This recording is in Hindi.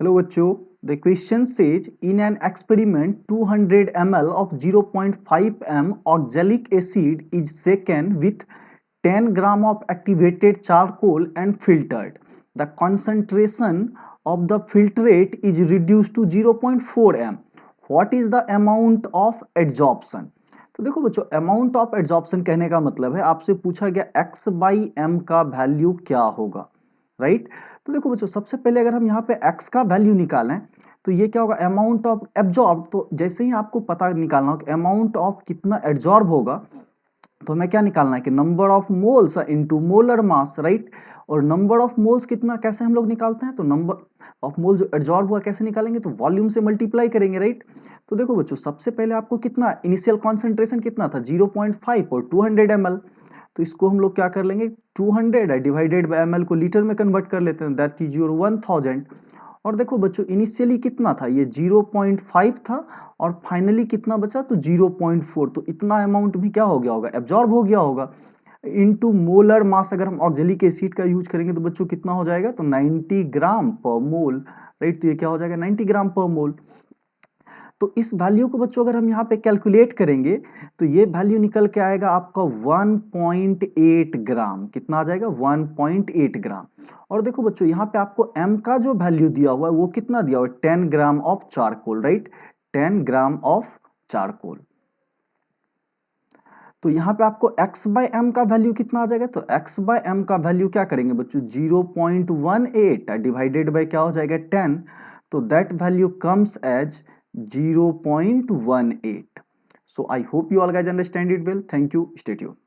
Hello बच्चों, the question says in an experiment 200 ml of 0.5 m oxalic acid is shaken with 10 gram of activated charcoal and filtered. The concentration of the filtrate is reduced to 0.4 m. What is the amount of adsorption? तो देखो बच्चों, अमाउंट ऑफ एड्सॉर्प्शन कहने का मतलब है आपसे पूछा गया x बाई एम का वैल्यू क्या होगा, राइट? तो देखो बच्चों, सबसे पहले अगर हम यहाँ पे x का वैल्यू निकालें तो ये क्या होगा, अमाउंट ऑफ एब्जॉर्ब। तो जैसे ही आपको पता निकालना हो कि अमाउंट ऑफ कितना एब्जॉर्ब होगा, तो हमें क्या निकालना है कि number of moles into molar mass, right? और नंबर ऑफ मोल्स कितना कैसे हम लोग निकालते हैं, तो नंबर ऑफ मोल जो एब्जॉर्ब हुआ कैसे निकालेंगे, तो वॉल्यूम से मल्टीप्लाई करेंगे, राइट? तो देखो बच्चों, सबसे पहले आपको कितना इनिशियल कॉन्सेंट्रेशन कितना था, 0.5 और 200 ml। तो इसको हम लोग क्या कर लेंगे, 200 है डिवाइडेड बाय ml को लीटर में कन्वर्ट कर लेते हैं, दैट इज योर 1000। और देखो बच्चों, इनिशियली कितना था, ये 0.5 था और फाइनली कितना बचा, तो 0.4। तो इतना अमाउंट भी क्या हो गया होगा, एब्जॉर्ब हो गया होगा। इनटू मोलर मास अगर हम ऑक्जेलिक एसिड का यूज करेंगे तो बच्चों कितना हो जाएगा, तो 90 ग्राम पर मोल, राइट? तो ये क्या हो जाएगा, 90 ग्राम पर मोल। तो इस वैल्यू को बच्चों अगर हम यहाँ पे कैलकुलेट करेंगे तो ये वैल्यू निकल के आएगा आपका 1.8 ग्राम। कितना आ जाएगा, 1.8 ग्राम। और देखो बच्चों, यहाँ पे आपको m का जो वैल्यू दिया हुआ है वो कितना दिया हुआ है, 10 gram of charcoal, right? 10 gram of charcoal. तो यहाँ पे आपको x बाय एम का वैल्यू कितना आ जाएगा, तो x बाय एम का वैल्यू क्या करेंगे बच्चों, 0.18 डिवाइडेड बाय क्या हो जाएगा, 10। तो that value comes as 0.18. So I hope you all guys understand it well. Thank you. Stay tuned.